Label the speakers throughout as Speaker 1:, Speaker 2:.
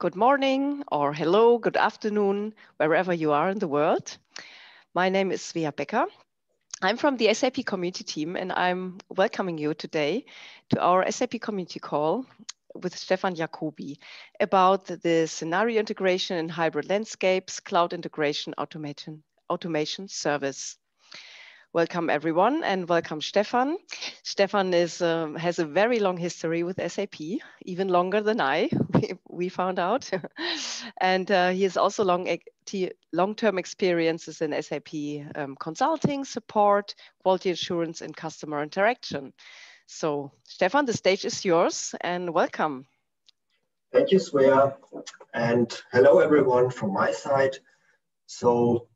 Speaker 1: Good morning, or hello, good afternoon, wherever you are in the world. My name is Svea Becker. I'm from the SAP Community team, and I'm welcoming you today to our SAP Community call with Stefan Jakobi about the scenario integration in hybrid landscapes, cloud integration, automation service. Welcome everyone, and welcome Stefan. Stefan has a very long history with SAP, even longer than we found out. And he has also long-term experiences in SAP consulting, support, quality assurance, and customer interaction. So Stefan, the stage is yours, and welcome.
Speaker 2: Thank you, Svea, and hello everyone from my side. So,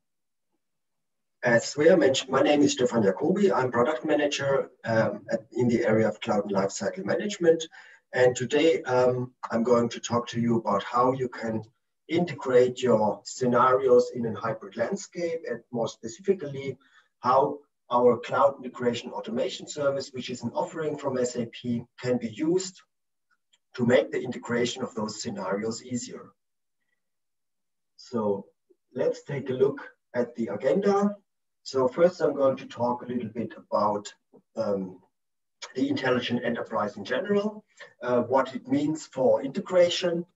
Speaker 2: as Svea mentioned, my name is Stefan Jakobi. I'm product manager in the area of cloud and lifecycle management. And today I'm going to talk to you about how you can integrate your scenarios in a hybrid landscape, and more specifically, how our cloud integration automation service, which is an offering from SAP, can be used to make the integration of those scenarios easier. So let's take a look at the agenda. So first I'm going to talk a little bit about the intelligent enterprise in general, what it means for integration.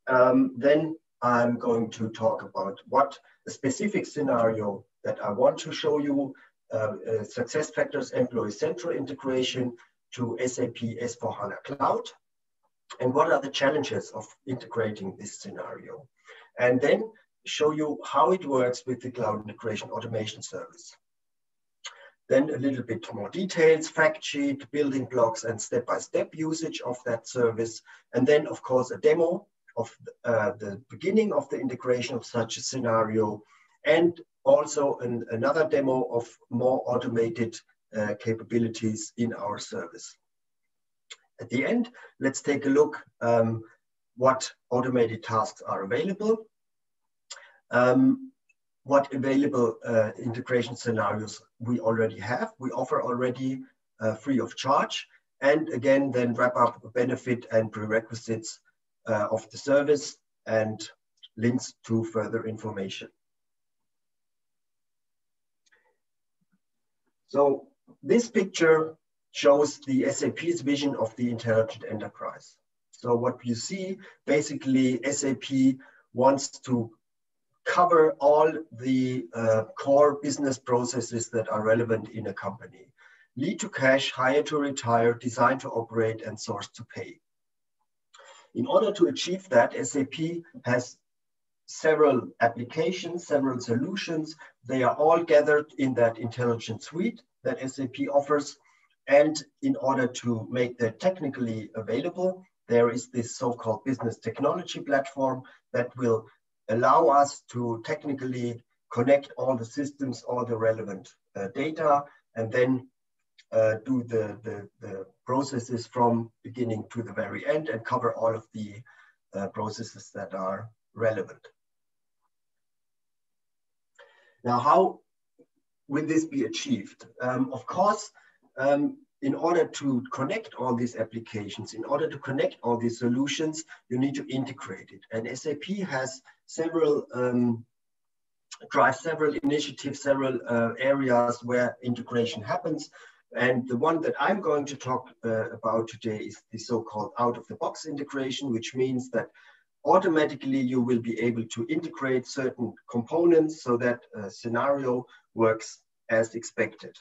Speaker 2: Then I'm going to talk about what a specific scenario that I want to show you, SuccessFactors Employee Central integration to SAP S/4HANA Cloud, and what are the challenges of integrating this scenario. And then show you how it works with the cloud integration automation service. Then a little bit more details, fact sheet, building blocks, and step-by-step usage of that service. And then, of course, a demo of the beginning of the integration of such a scenario, and also another demo of more automated capabilities in our service. At the end, let's take a look what automated tasks are available, what available integration scenarios we already have, we offer already free of charge, and again, then wrap up the benefit and prerequisites of the service and links to further information. So this picture shows the SAP's vision of the intelligent enterprise. So what you see, basically SAP wants to cover all the core business processes that are relevant in a company. Lead to cash, hire to retire, design to operate, and source to pay. In order to achieve that, SAP has several applications, several solutions. They are all gathered in that intelligent suite that SAP offers. And in order to make that technically available, there is this so-called business technology platform that will allow us to technically connect all the systems, all the relevant data, and then do the processes from beginning to the very end and cover all of the processes that are relevant. Now, how will this be achieved? Of course, in order to connect all these applications, in order to connect all these solutions, you need to integrate it. And SAP has drives several initiatives, several areas where integration happens. And the one that I'm going to talk about today is the so-called out-of-the-box integration, which means that automatically you will be able to integrate certain components so that a scenario works as expected.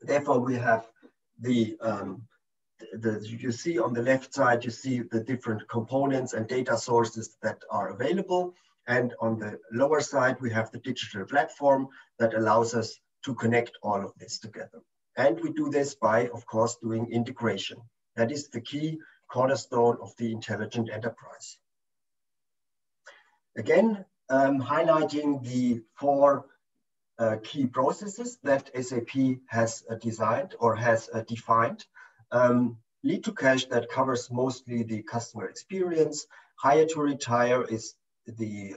Speaker 2: Therefore, we have you see on the left side, you see the different components and data sources that are available. And on the lower side, we have the digital platform that allows us to connect all of this together. And we do this by, of course, doing integration. That is the key cornerstone of the intelligent enterprise. Again, highlighting the four key processes that SAP has designed or has defined. Lead to cash, that covers mostly the customer experience. Hire to retire is the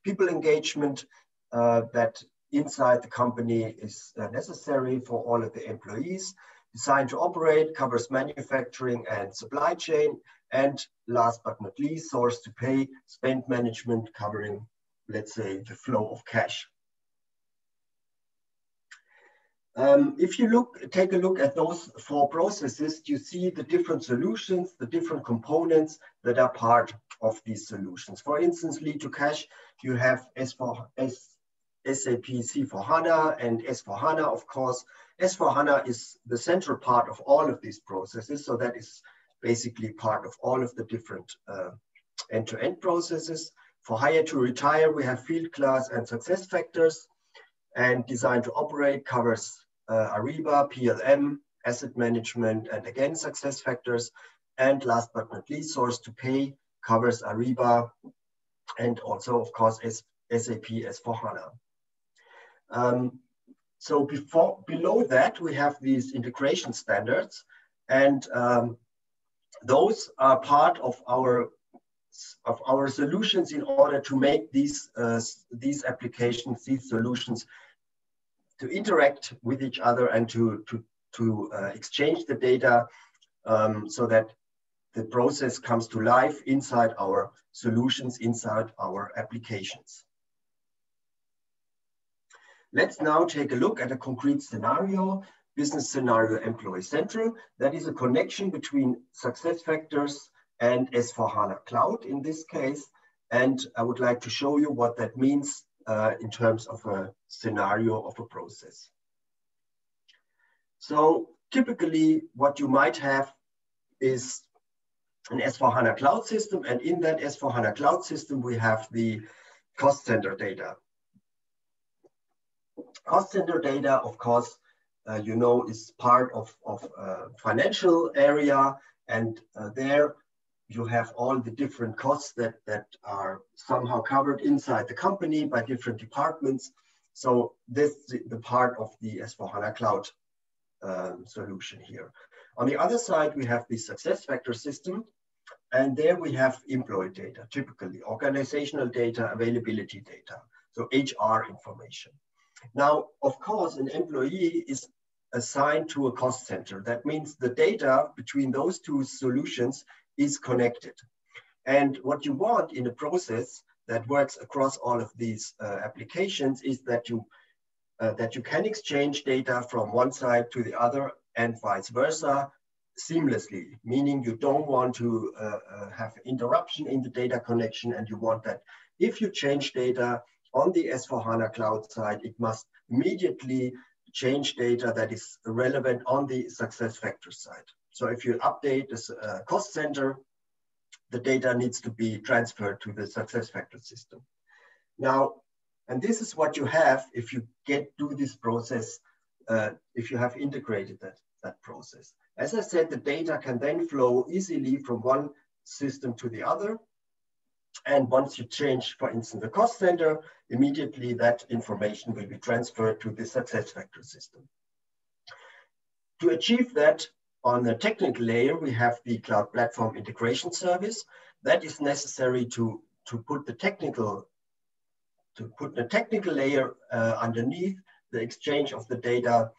Speaker 2: people engagement that inside the company is necessary for all of the employees. Design to operate covers manufacturing and supply chain. And last but not least, source to pay, spend management, covering, let's say, the flow of cash. If you take a look at those four processes, you see the different solutions, the different components that are part of these solutions. For instance, lead to cash, you have SAP C/4HANA and S/4HANA, of course. S/4HANA is the central part of all of these processes. So that is basically part of all of the different end-to-end processes. For hire to retire, we have field class and success factors. And design to operate covers Ariba, PLM, asset management, and again, success factors. And last but not least, source to pay covers Ariba and also, of course, SAP S/4HANA. So below that, we have these integration standards, and those are part of our solutions in order to make these applications, these solutions, to interact with each other and to exchange the data so that the process comes to life inside our solutions, inside our applications. Let's now take a look at a concrete scenario, business scenario Employee Central. That is a connection between SuccessFactors and S/4HANA Cloud in this case. And I would like to show you what that means in terms of a scenario of a process. So typically what you might have is an S/4HANA Cloud system. And in that S/4HANA Cloud system, we have the cost center data. Cost center data, of course, you know, is part of financial area. And there you have all the different costs that are somehow covered inside the company by different departments. So this is the part of the S/4HANA Cloud solution here. On the other side, we have the SuccessFactors system. And there we have employee data, typically organizational data, availability data, so HR information. Now, of course, an employee is assigned to a cost center. That means the data between those two solutions is connected. And what you want in a process that works across all of these applications is that you can exchange data from one side to the other and vice versa seamlessly, meaning you don't want to have interruption in the data connection, and you want that if you change data on the S/4HANA Cloud side, it must immediately change data that is relevant on the SuccessFactors side. So if you update this cost center, the data needs to be transferred to the SuccessFactors system. Now, and this is what you have if you do this process, if you have integrated that process. As I said, the data can then flow easily from one system to the other. And once you change, for instance, the cost center, immediately that information will be transferred to the SuccessFactors system. To achieve that on the technical layer, we have the Cloud Platform Integration Service. That is necessary to put the technical layer underneath the exchange of the data.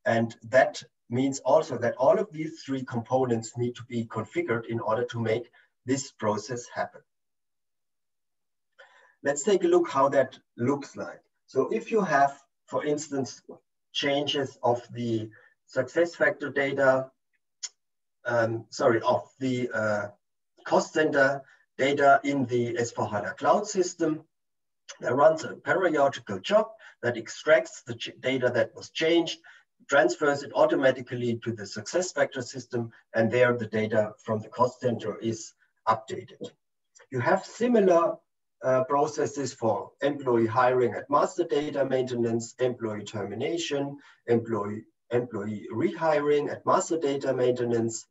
Speaker 2: And that means also that all of these three components need to be configured in order to make this process happen. Let's take a look how that looks like. So if you have, for instance, changes of the SuccessFactors data, of the cost center data in the S/4HANA Cloud system, that runs a periodical job that extracts the data that was changed, transfers it automatically to the SuccessFactors system, and there the data from the cost center is updated. You have similar processes for employee hiring at master data maintenance, employee termination, employee rehiring at master data maintenance,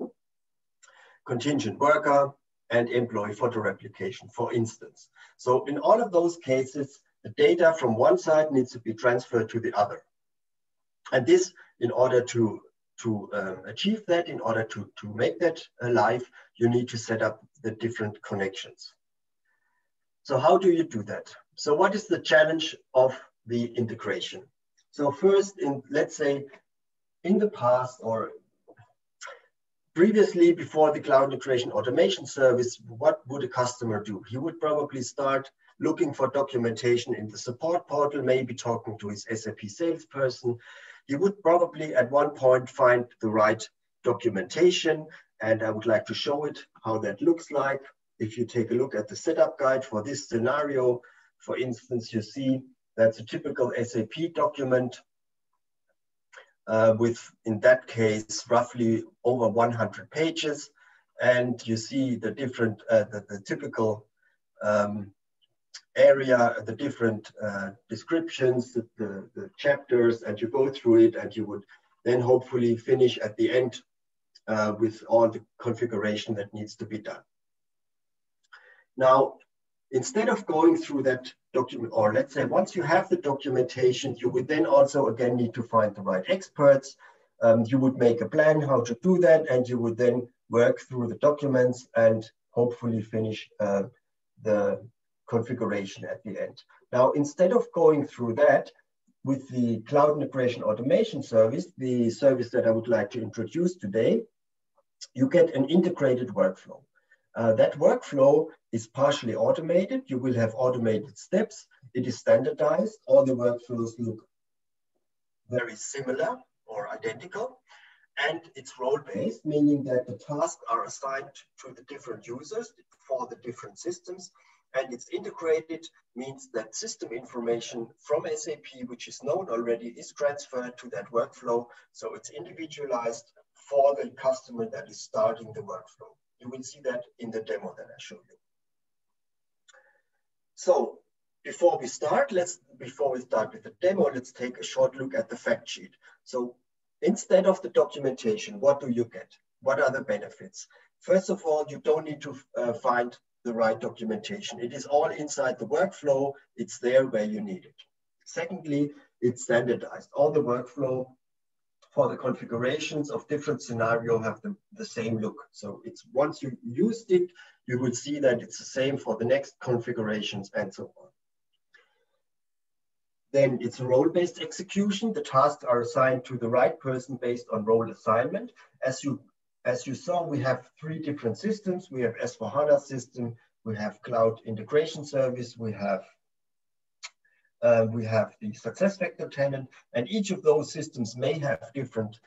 Speaker 2: contingent worker, and employee photo replication, for instance. So in all of those cases, the data from one side needs to be transferred to the other. And this, in order to achieve that, in order to make that alive, you need to set up the different connections. So how do you do that? So what is the challenge of the integration? So first, let's say in the past or Previously, before the Cloud Integration Automation Service, what would a customer do? He would probably start looking for documentation in the support portal, maybe talking to his SAP salesperson. He would probably at one point find the right documentation, and I would like to show it how that looks like. If you take a look at the setup guide for this scenario, for instance, you see that's a typical SAP document with, in that case, roughly over 100 pages. And you see the different, the typical area, the different descriptions, the chapters, and you go through it, and you would then hopefully finish at the end with all the configuration that needs to be done. Now, instead of going through that document, or let's say once you have the documentation, you would then also again need to find the right experts. You would make a plan how to do that, and you would then work through the documents and hopefully finish the configuration at the end. Now, instead of going through that, with the Cloud Integration Automation Service, the service that I would like to introduce today, you get an integrated workflow. That workflow is partially automated. You will have automated steps. It is standardized. All the workflows look very similar or identical. And it's role-based, meaning that the tasks are assigned to the different users for the different systems. And it's integrated, means that system information from SAP, which is known already, is transferred to that workflow. So it's individualized for the customer that is starting the workflow. You will see that in the demo that I show you. So before we start with the demo, let's take a short look at the fact sheet. So instead of the documentation, what do you get? What are the benefits? First of all, you don't need to find the right documentation. It is all inside the workflow. It's there where you need it. Secondly, it's standardized. All the workflow for the configurations of different scenarios have the same look. So it's once you used it, you will see that it's the same for the next configurations and so on. Then it's a role-based execution. The tasks are assigned to the right person based on role assignment. As you saw, we have 3 different systems. We have S/4HANA system, we have Cloud Integration Service, we have the SuccessFactors tenant, and each of those systems may have different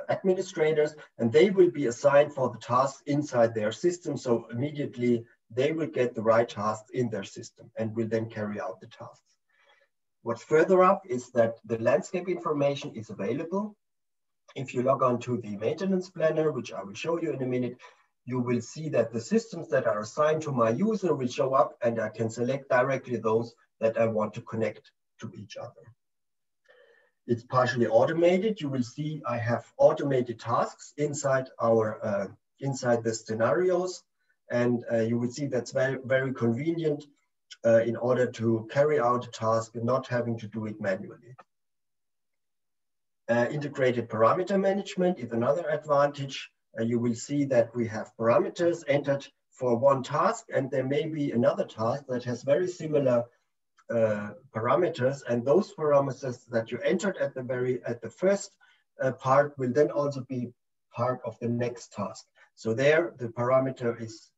Speaker 2: administrators, and they will be assigned for the tasks inside their system. So immediately they will get the right tasks in their system and will then carry out the tasks. What's further up is that the landscape information is available. If you log on to the maintenance planner, which I will show you in a minute, you will see that the systems that are assigned to my user will show up, and I can select directly those that I want to connect to each other. It's partially automated. You will see I have automated tasks inside inside the scenarios, and you will see that's very, very convenient in order to carry out a task and not having to do it manually. Integrated parameter management is another advantage. You will see that we have parameters entered for one task, and there may be another task that has very similar parameters, and those parameters that you entered at the first part will then also be part of the next task. So there the parameter is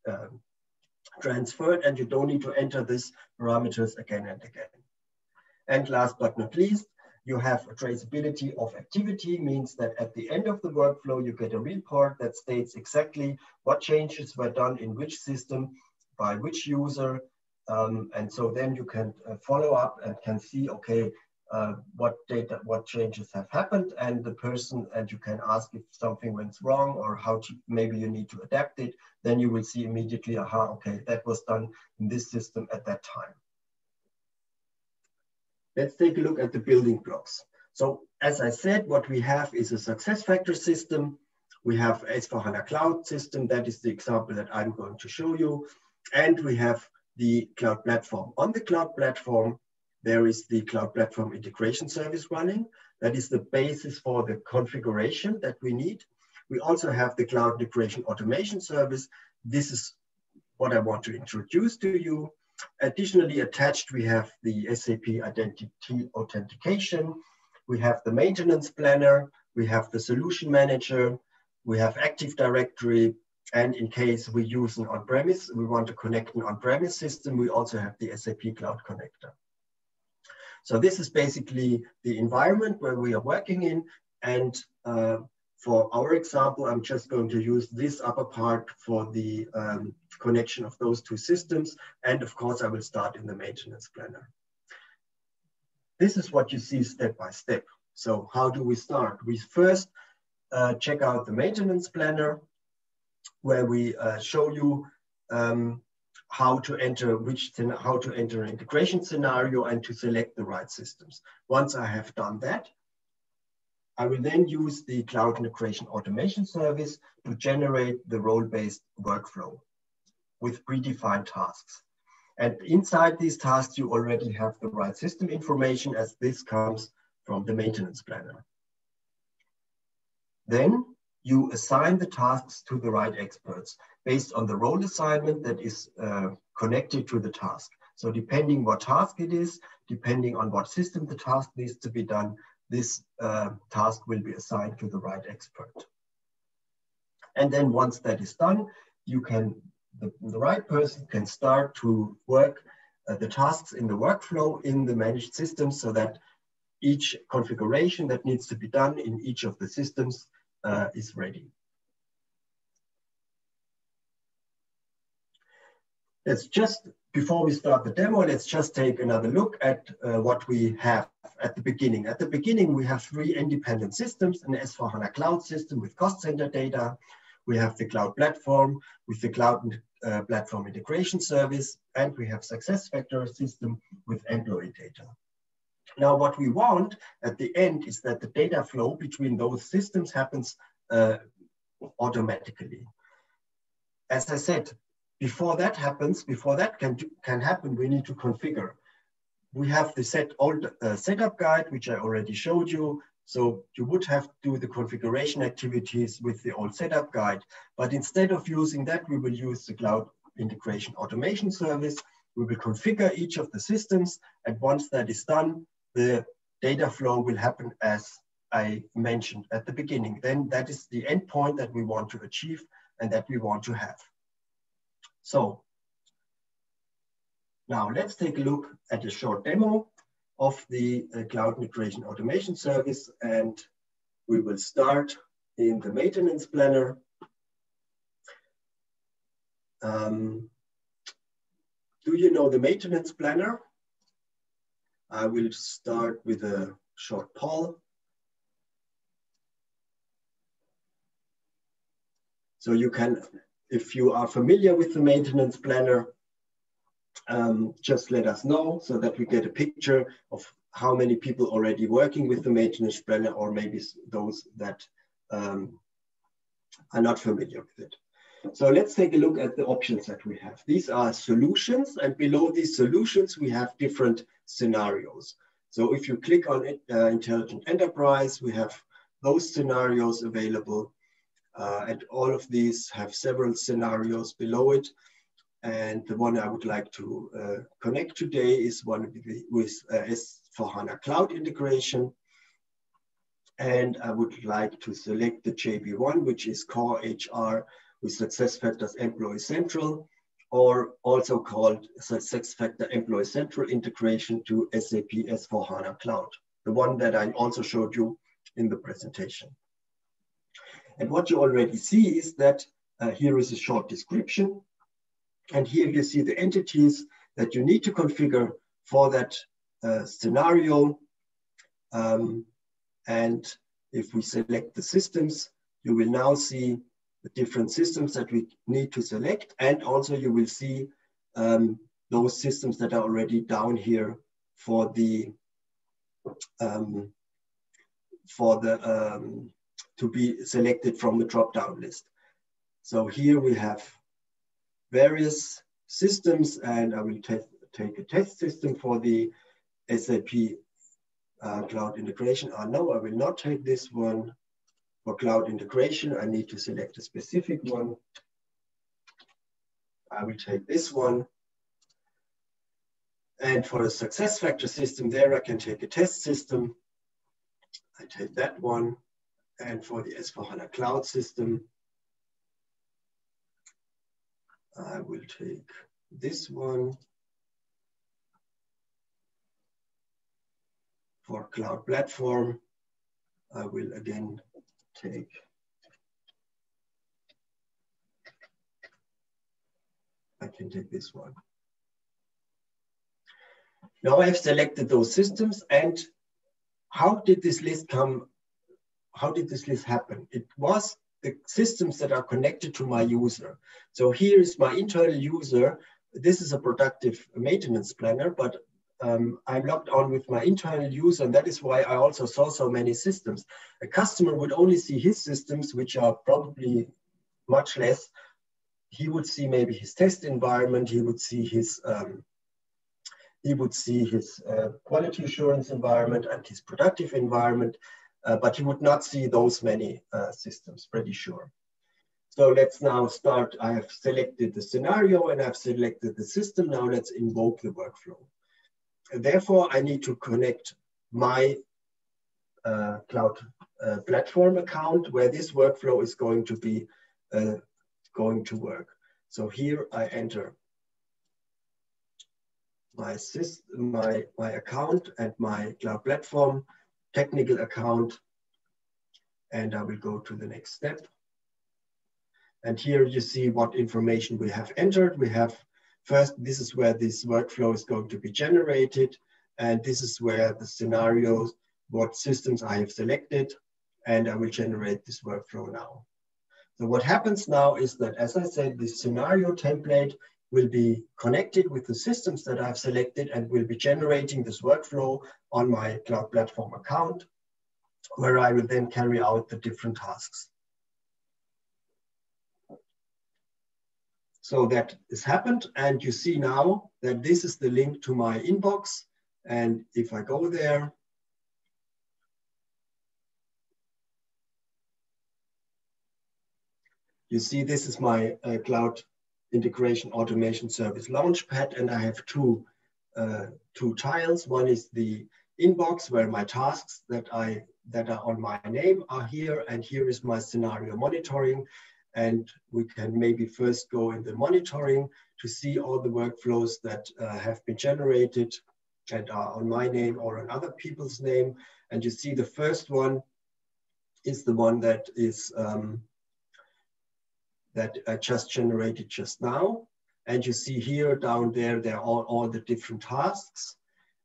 Speaker 2: transferred, and you don't need to enter these parameters again and again. And last but not least, you have a traceability of activity, means that at the end of the workflow, you get a report that states exactly what changes were done in which system, by which user. And so then you can follow up and can see, okay, what changes have happened, and the person, and you can ask if something went wrong or how to, maybe you need to adapt it. Then you will see immediately, aha, okay, that was done in this system at that time. Let's take a look at the building blocks. So as I said, what we have is a SuccessFactors system. We have S/4HANA Cloud system. That is the example that I'm going to show you. And we have the cloud platform. On the cloud platform, there is the cloud platform integration service running. That is the basis for the configuration that we need. We also have the cloud integration automation service. This is what I want to introduce to you. Additionally attached, we have the SAP Identity Authentication. We have the maintenance planner, we have the solution manager, we have Active Directory, and in case we use an on-premise, we want to connect an on-premise system, we also have the SAP Cloud Connector. So this is basically the environment where we are working in. And for our example, I'm just going to use this upper part for the connection of those two systems. And of course, I will start in the maintenance planner. This is what you see step by step. So how do we start? We first check out the maintenance planner, where we show you how to enter an integration scenario and to select the right systems. Once I have done that, I will then use the Cloud Integration Automation Service to generate the role-based workflow with predefined tasks. And inside these tasks, you already have the right system information, as this comes from the maintenance planner. Then you assign the tasks to the right experts based on the role assignment that is connected to the task. So depending what task it is, depending on what system the task needs to be done, this task will be assigned to the right expert. And then once that is done, you can, the right person can start to work the tasks in the workflow in the managed system, so that each configuration that needs to be done in each of the systems is ready. Let's just, before we start the demo, let's just take another look at what we have at the beginning. At the beginning, we have 3 independent systems: an S/4HANA Cloud system with cost center data. We have the cloud platform with the cloud platform integration service, and we have SuccessFactors system with employee data. Now, what we want at the end is that the data flow between those systems happens automatically. As I said, before that happens, before that can happen, we need to configure. We have the setup guide, which I already showed you. So you would have to do the configuration activities with the old setup guide. But instead of using that, we will use the Cloud Integration Automation Service. We will configure each of the systems. And once that is done, the data flow will happen as I mentioned at the beginning. Then that is the endpoint that we want to achieve and that we want to have. So now let's take a look at a short demo of the Cloud Integration Automation Service, and we will start in the maintenance planner. Do you know the maintenance planner? I will start with a short poll. So you can, if you are familiar with the maintenance planner, just let us know so that we get a picture of how many people already working with the maintenance planner, or maybe those that are not familiar with it. So let's take a look at the options that we have. These are solutions, and below these solutions, we have different scenarios. So if you click on it, Intelligent Enterprise, we have those scenarios available. And all of these have several scenarios below it. And the one I would like to connect today is one with S/4HANA Cloud Integration. And I would like to select the JB1, which is Core HR with SuccessFactors Employee Central, or also called SuccessFactors Employee Central Integration to SAP S/4HANA Cloud, the one that I also showed you in the presentation. And what you already see is that here is a short description. And here you see the entities that you need to configure for that scenario. And if we select the systems, you will now see the different systems that we need to select. And also you will see those systems that are already down here for the to be selected from the drop-down list. So here we have various systems, and I will take a test system for the SAP Cloud Integration. No, I will not take this one. For Cloud Integration, I need to select a specific one. I will take this one. And for a SuccessFactors system, there I can take a test system. I take that one. And for the S/4HANA Cloud system, I will take this one. For Cloud Platform, I will again take this one. Now I have selected those systems, and how did this list come? How did this list happen? It was the systems that are connected to my user. So here is my internal user. This is a productive maintenance planner, but I'm logged on with my internal user, and that is why I also saw so many systems. A customer would only see his systems, which are probably much less. He would see maybe his test environment. He would see his quality assurance environment and his productive environment, but he would not see those many systems, pretty sure. So let's now start. I have selected the scenario and I've selected the system. Now let's invoke the workflow. Therefore, I need to connect my Cloud Platform account where this workflow is going to be going to work. So here I enter my system, my account and my Cloud Platform technical account, and I will go to the next step. And here you see what information we have entered. We have first, this is where this workflow is going to be generated. And this is where the scenarios, what systems I have selected, and I will generate this workflow now. So what happens now is that, as I said, this scenario template will be connected with the systems that I've selected and will be generating this workflow on my Cloud Platform account, where I will then carry out the different tasks. So that has happened, and you see now that this is the link to my inbox. And if I go there, you see this is my Cloud Integration Automation Service Launchpad, and I have two tiles. One is the inbox where my tasks that are on my name are here, and here is my scenario monitoring. And we can maybe first go in the monitoring to see all the workflows that have been generated and are on my name or on other people's name. And you see the first one is the one that is that I just generated just now. And you see here down there, there are all the different tasks,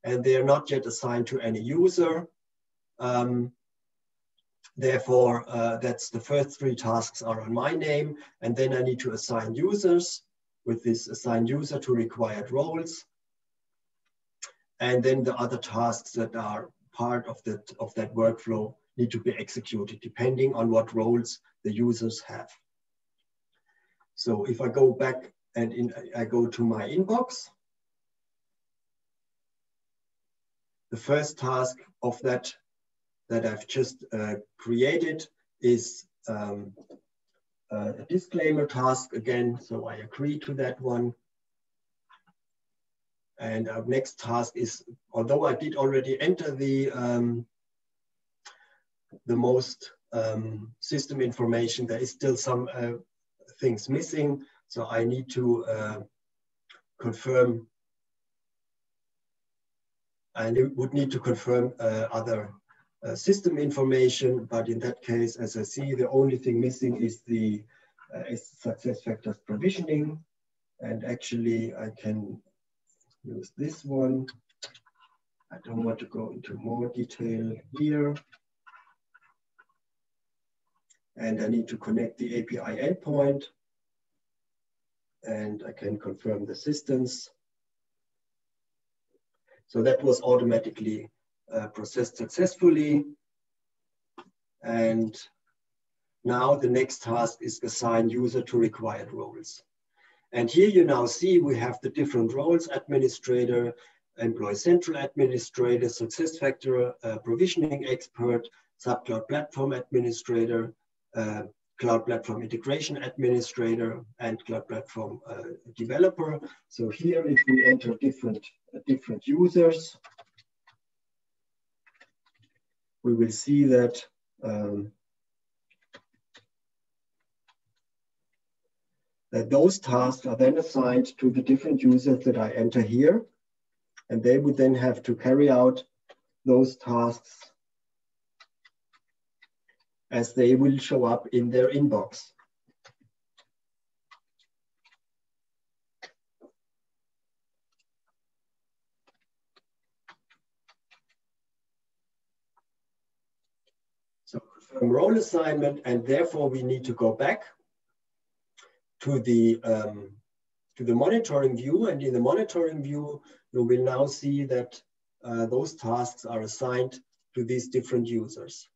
Speaker 2: and they are not yet assigned to any user. Therefore, that's the first three tasks are on my name, and then I need to assign users with this assign user to required roles. And then the other tasks that are part of that workflow need to be executed depending on what roles the users have. So if I go back and I go to my inbox, the first task of that I've just created is a disclaimer task again. So I agree to that one. And our next task is, although I did already enter the most system information, there is still some things missing. So I need to confirm, and it would need to confirm other system information, but in that case, as I see, the only thing missing is the SuccessFactors provisioning, and actually I can use this one. I don't want to go into more detail here, and I need to connect the API endpoint, and I can confirm the systems. So that was automatically processed successfully. And now the next task is assign user to required roles. And here you now see we have the different roles: administrator, employee central administrator, SuccessFactors provisioning expert, SAP Cloud Platform administrator, Cloud Platform integration administrator, and Cloud Platform developer. So here, if we enter different users, we will see that that those tasks are then assigned to the different users that I enter here. And they would then have to carry out those tasks as they will show up in their inbox. So confirm role assignment, and therefore we need to go back to the monitoring view. And in the monitoring view, you will now see that those tasks are assigned to these different users.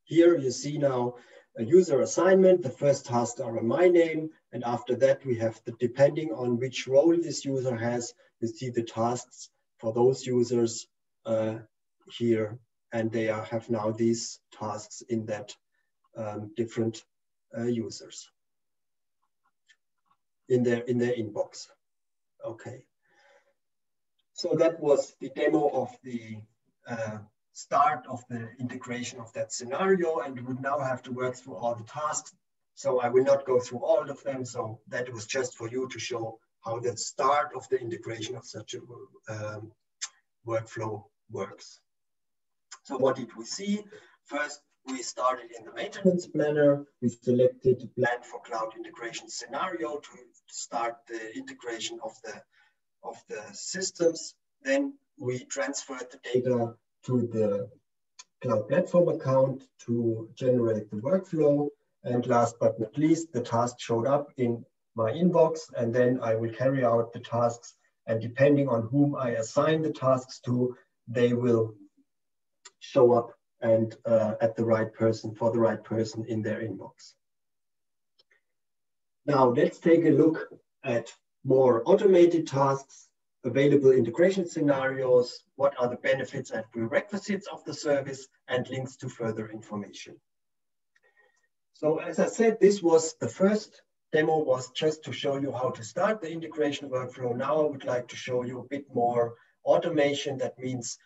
Speaker 2: Here you see now a user assignment. The first tasks are in my name. And after that, we have the, depending on which role this user has, you see the tasks for those users here. And they have now these tasks in that different users in their inbox. Okay. So that was the demo of the start of the integration of that scenario, and we would now have to work through all the tasks. So I will not go through all of them. So that was just for you to show how the start of the integration of such a workflow works. So what did we see? First, we started in the maintenance planner. We selected plan for cloud integration scenario to start the integration of the systems. Then we transferred the data to the cloud platform account to generate the workflow. And last but not least, the task showed up in my inbox, and then I will carry out the tasks. And depending on whom I assign the tasks to, they will show up and at the right person, for the right person in their inbox. Now let's take a look at more automated tasks, available integration scenarios, what are the benefits and prerequisites of the service, and links to further information. So as I said, this was the first demo, was just to show you how to start the integration workflow. Now I would like to show you a bit more automation. That means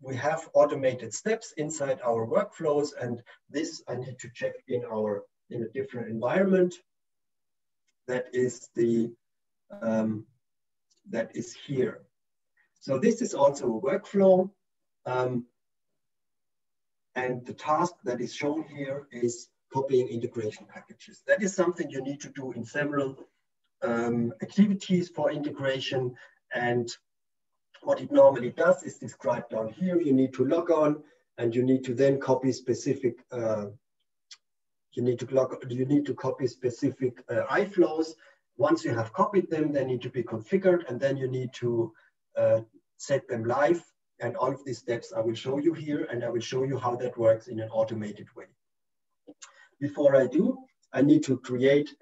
Speaker 2: we have automated steps inside our workflows, and this I need to check in a different environment. That is the that is here. So this is also a workflow, and the task that is shown here is copying integration packages. That is something you need to do in several activities for integration, and what it normally does is described down here. You need to log on, and you need to then copy specific copy specific iFlows. Once you have copied them, they need to be configured, and then you need to set them live. And all of these steps I will show you here, and I will show you how that works in an automated way. Before I do, I need to create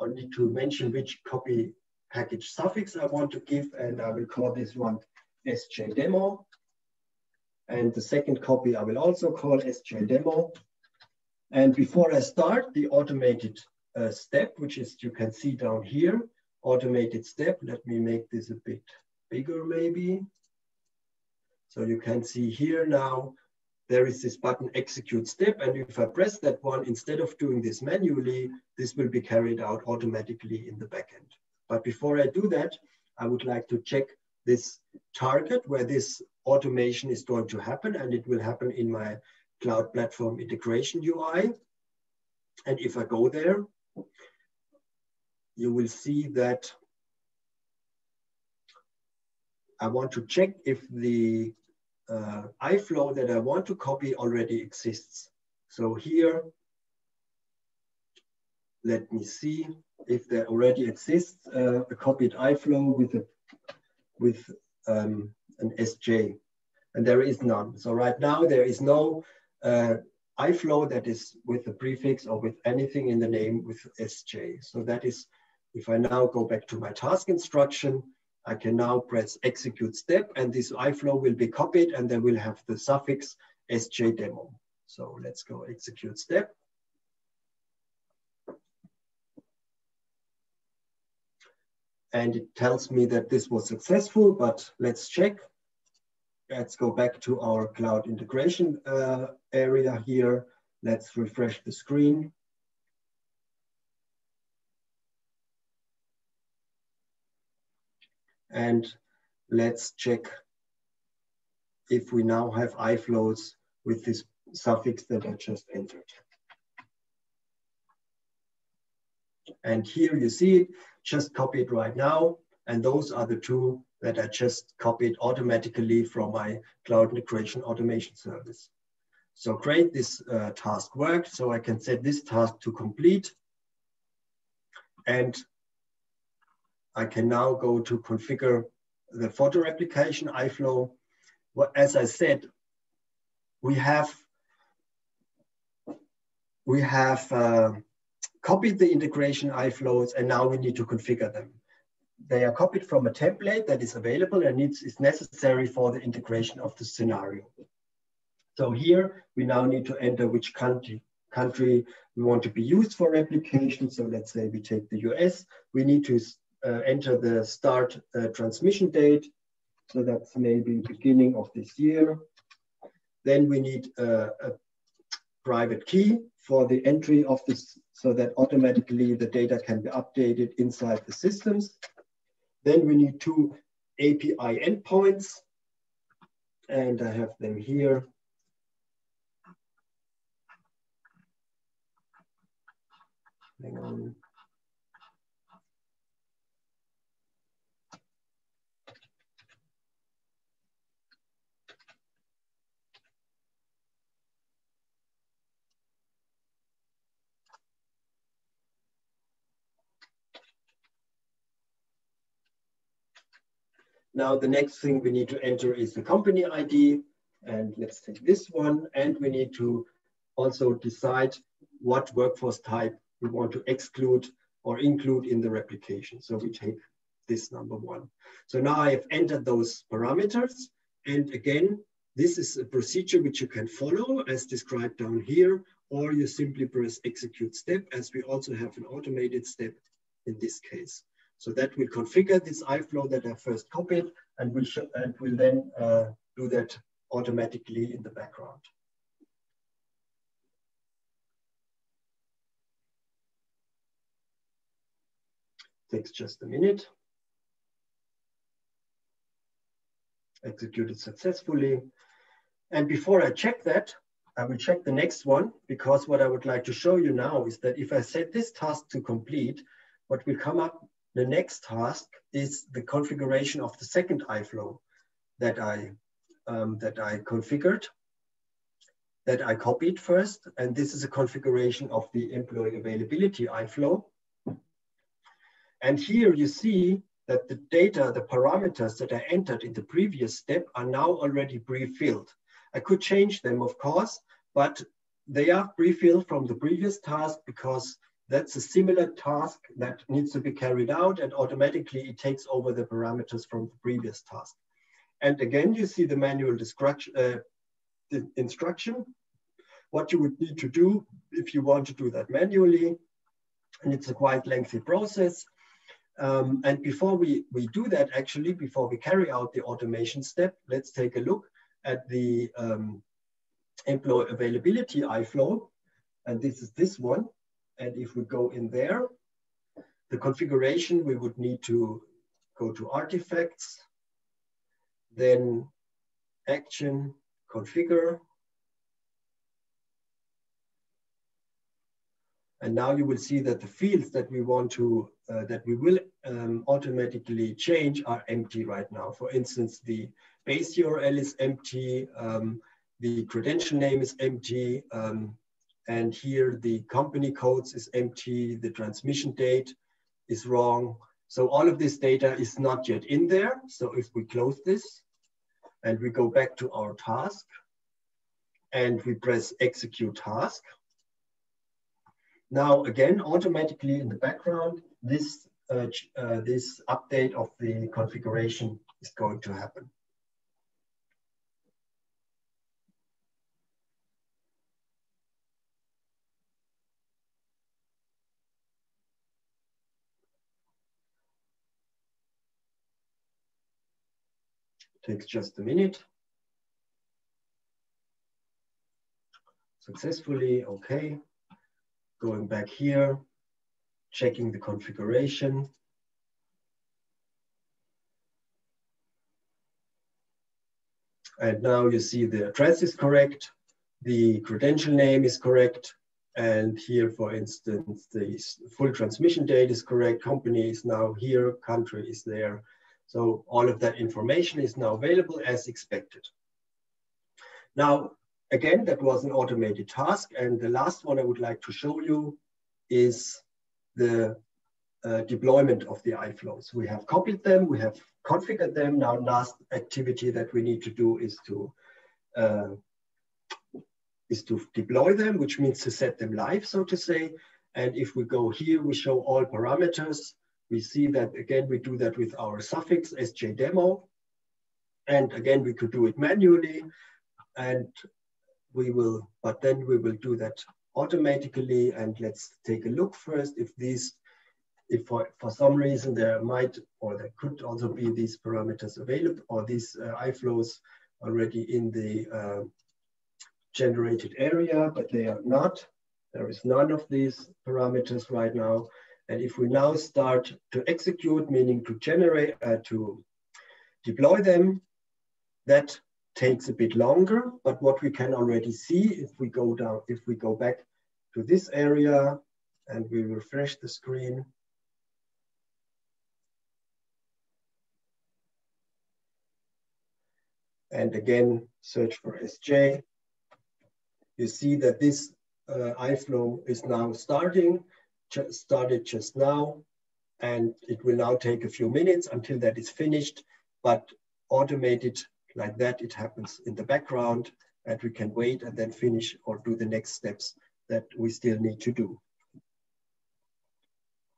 Speaker 2: or need to mention which copy package suffix I want to give, and I will call this one sjDemo. And the second copy I will also call sjDemo. And before I start the automated step, which is, you can see down here, automated step, let me make this a bit bigger maybe. So you can see here now, there is this button execute step. And if I press that one, instead of doing this manually, this will be carried out automatically in the backend. But before I do that, I would like to check this target where this automation is going to happen, and it will happen in my Cloud Platform Integration UI. And if I go there, you will see that I want to check if the iFlow that I want to copy already exists. So here, let me see if there already exists a copied iFlow with an SJ, and there is none. So right now there is no iFlow that is with the prefix or with anything in the name with SJ. So that is, if I now go back to my task instruction, I can now press execute step, and this iFlow will be copied, and then we'll have the suffix sjDemo. So let's go execute step. And it tells me that this was successful, but let's check. Let's go back to our cloud integration area here. Let's refresh the screen. And let's check if we now have iFlows with this suffix that I just entered. And here you see it, just copy it right now. And those are the two that I just copied automatically from my cloud integration automation service. So great, this task worked. So I can set this task to complete. And I can now go to configure the photo replication iFlow. Well, as I said, we have copied the integration iFlows, and now we need to configure them. They are copied from a template that is available and is necessary for the integration of the scenario. So here we now need to enter which country we want to be used for replication. So let's say we take the US. We need to enter the start transmission date. So that's maybe beginning of this year. Then we need a private key for the entry of this, so that automatically the data can be updated inside the systems. Then we need 2 API endpoints, and I have them here. Hang on. Now the next thing we need to enter is the company ID, and let's take this one. And we need to also decide what workforce type we want to exclude or include in the replication. So we take this number 1. So now I have entered those parameters. And again, this is a procedure which you can follow as described down here, or you simply press execute step, as we also have an automated step in this case. So that will configure this iFlow that I first copied, and will then do that automatically in the background. Takes just a minute. Executed successfully. And before I check that, I will check the next one, because what I would like to show you now is that if I set this task to complete, what will come up, the next task is the configuration of the second iFlow that I configured, that I copied first. And this is a configuration of the employee availability iFlow. And here you see that the data, the parameters that I entered in the previous step are now already pre-filled. I could change them, of course, but they are pre-filled from the previous task, because that's a similar task that needs to be carried out, and automatically it takes over the parameters from the previous task. And again, you see the manual the instruction, what you would need to do if you want to do that manually. And it's a quite lengthy process. And before we do that, actually, before we carry out the automation step, let's take a look at the employee availability iFlow. And this is this one. And if we go in there, the configuration, we would need to go to artifacts, then action, configure. And now you will see that the fields that we want to, that we will automatically change are empty right now. For instance, the base URL is empty, the credential name is empty, and here the company codes is empty, the transmission date is wrong. So all of this data is not yet in there. So if we close this and we go back to our task and we press execute task, now again, automatically in the background, this update of the configuration is going to happen. Takes just a minute. Successfully, okay. Going back here, checking the configuration. And now you see the address is correct, the credential name is correct, and here, for instance, the full transmission date is correct, company is now here, country is there. So all of that information is now available as expected. Now, again, that was an automated task, and the last one I would like to show you is the deployment of the iFlows. We have copied them, we have configured them. Now, last activity that we need to do is to deploy them, which means to set them live, so to say. And if we go here, we show all parameters. We see that, again, we do that with our suffix sjDemo. And again, we could do it manually, and we will, but then we will do that automatically. And let's take a look first if for some reason there might, or there could also be these parameters available, or these iFlows already in the generated area, but they are not. There is none of these parameters right now. And if we now start to execute, meaning to generate, to deploy them, that takes a bit longer. But what we can already see, if we go down, if we go back to this area and we refresh the screen, and again, search for SJ, you see that this iFlow is now started just now, and it will now take a few minutes until that is finished, but automated like that, it happens in the background, and we can wait and then finish or do the next steps that we still need to do.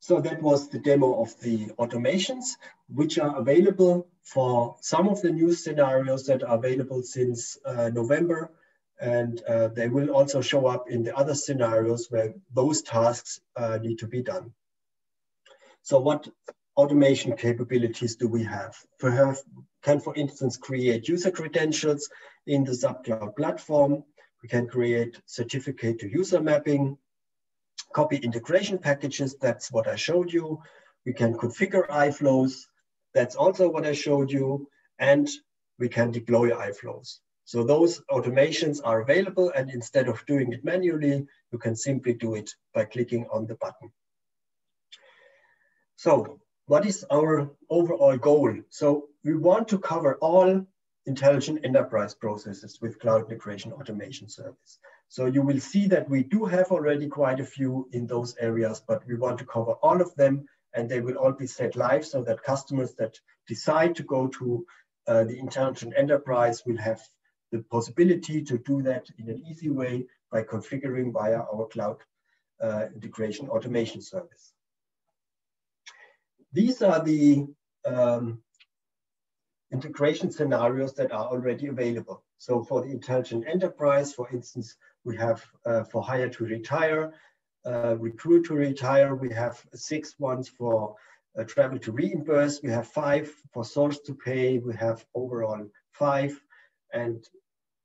Speaker 2: So that was the demo of the automations, which are available for some of the new scenarios that are available since November. And they will also show up in the other scenarios where those tasks need to be done. So what automation capabilities do we have? We can, for instance, create user credentials in the SAP Cloud platform. We can create certificate to user mapping, copy integration packages, that's what I showed you. We can configure iFlows, that's also what I showed you. And we can deploy iFlows. So those automations are available, and instead of doing it manually, you can simply do it by clicking on the button. So what is our overall goal? So we want to cover all intelligent enterprise processes with Cloud Integration Automation Service. So you will see that we do have already quite a few in those areas, but we want to cover all of them, and they will all be set live so that customers that decide to go to the intelligent enterprise will have the possibility to do that in an easy way by configuring via our Cloud Integration Automation Service. These are the integration scenarios that are already available. So for the intelligent enterprise, for instance, we have for hire to retire, recruit to retire, we have 6 ones for travel to reimburse, we have 5 for source to pay, we have overall 5, and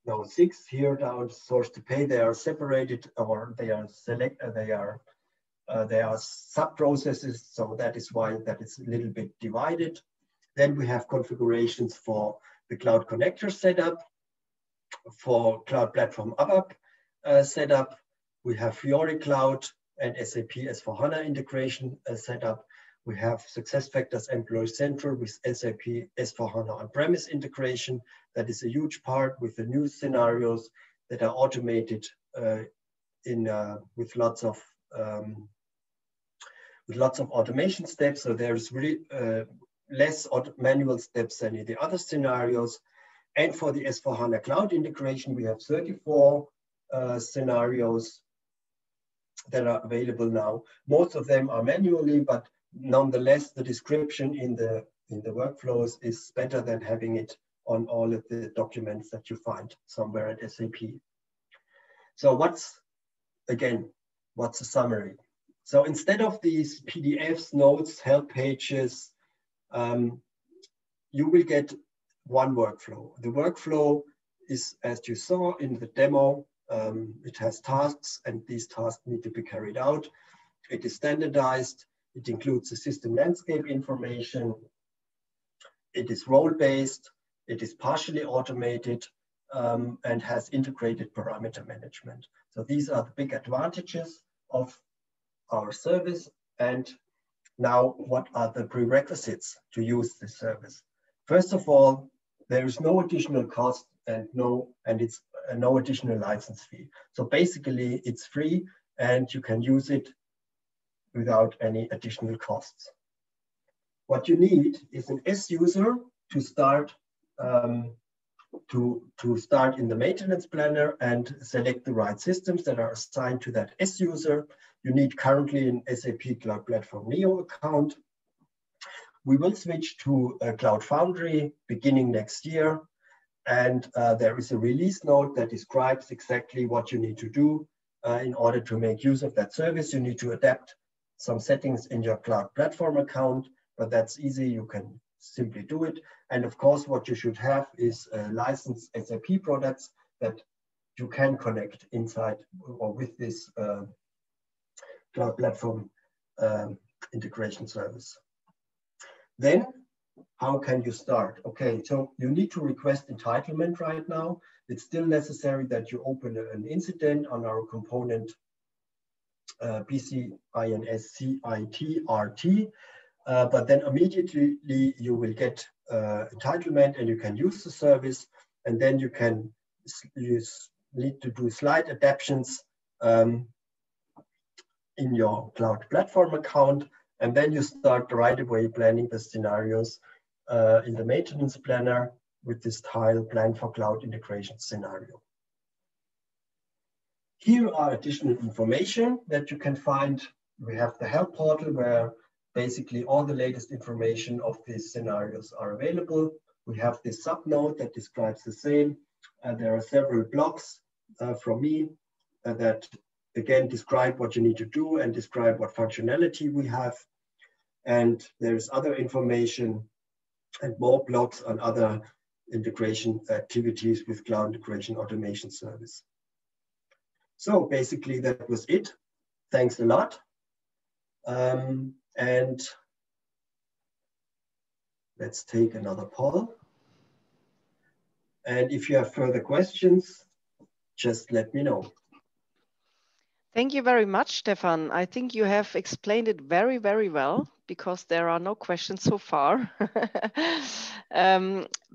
Speaker 2: no 6 here down source to pay. They are separated, or they are they are sub-processes, so that is why that is a little bit divided. Then we have configurations for the Cloud Connector setup, for Cloud Platform ABAP setup. We have Fiori Cloud and SAP S/4HANA integration setup. We have SuccessFactors Employee Central with SAP S/4HANA on-premise integration. That is a huge part with the new scenarios that are automated with lots of automation steps. So there's really less manual steps than in the other scenarios. And for the S/4HANA Cloud integration, we have 34 scenarios that are available now. Most of them are manually, but nonetheless, the description in the workflows is better than having it on all of the documents that you find somewhere at SAP. So what's the summary? So instead of these PDFs, notes, help pages, you will get one workflow. The workflow is, as you saw in the demo, it has tasks, and these tasks need to be carried out. It is standardized. It includes the system landscape information. It is role-based. It is partially automated and has integrated parameter management. So these are the big advantages of our service. And now, what are the prerequisites to use this service? First of all, there is no additional cost and it's no additional license fee. So basically, it's free and you can use it without any additional costs. What you need is an S user to start start in the maintenance planner and select the right systems that are assigned to that S user. You need currently an SAP Cloud Platform Neo account. We will switch to Cloud Foundry beginning next year. And there is a release note that describes exactly what you need to do in order to make use of that service. You need to adapt some settings in your Cloud Platform account, but that's easy. You can simply do it. And of course, what you should have is licensed SAP products that you can connect inside or with this Cloud Platform integration service. Then, how can you start? Okay, so you need to request entitlement right now. It's still necessary that you open an incident on our component PCINSCITRT, but then immediately you will get entitlement and you can use the service, and then you can need to do slight adaptations in your Cloud Platform account, and then you start right away planning the scenarios in the maintenance planner with this tile plan for cloud integration scenario. Here are additional information that you can find. We have the help portal where basically all the latest information of these scenarios are available. We have this subnote that describes the same. There are several blogs from me that again describe what you need to do and describe what functionality we have. And there's other information and more blogs on other integration activities with Cloud Integration Automation Service. So basically that was it. Thanks a lot. And let's take another poll. And if you have further questions, just let me know.
Speaker 1: Thank you very much, Stefan. I think you have explained it very, very well because there are no questions so far.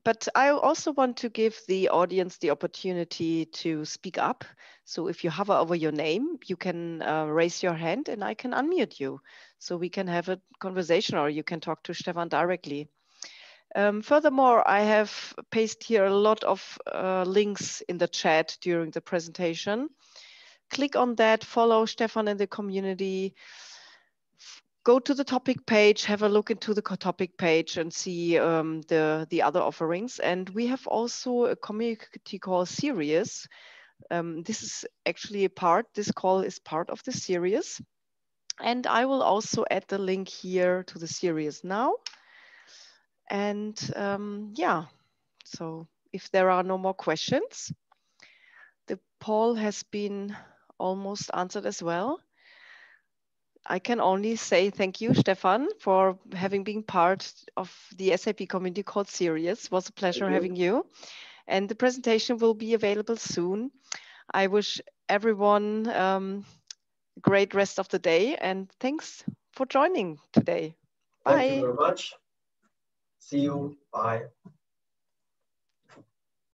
Speaker 1: But I also want to give the audience the opportunity to speak up. So if you hover over your name, you can raise your hand and I can unmute you. So we can have a conversation or you can talk to Stefan directly. Furthermore, I have pasted here a lot of links in the chat during the presentation. Click on that, follow Stefan in the community, go to the topic page, have a look into the topic page and see the other offerings. And we have also a community call series. This is actually a part, this call is part of the series. And I will also add the link here to the series now. And yeah, so if there are no more questions, the poll has been almost answered as well. I can only say thank you, Stefan, for having been part of the SAP Community Call series. It was a pleasure having you. And the presentation will be available soon. I wish everyone a great rest of the day and thanks for joining today. Bye.
Speaker 2: Thank you very much. See you. Bye.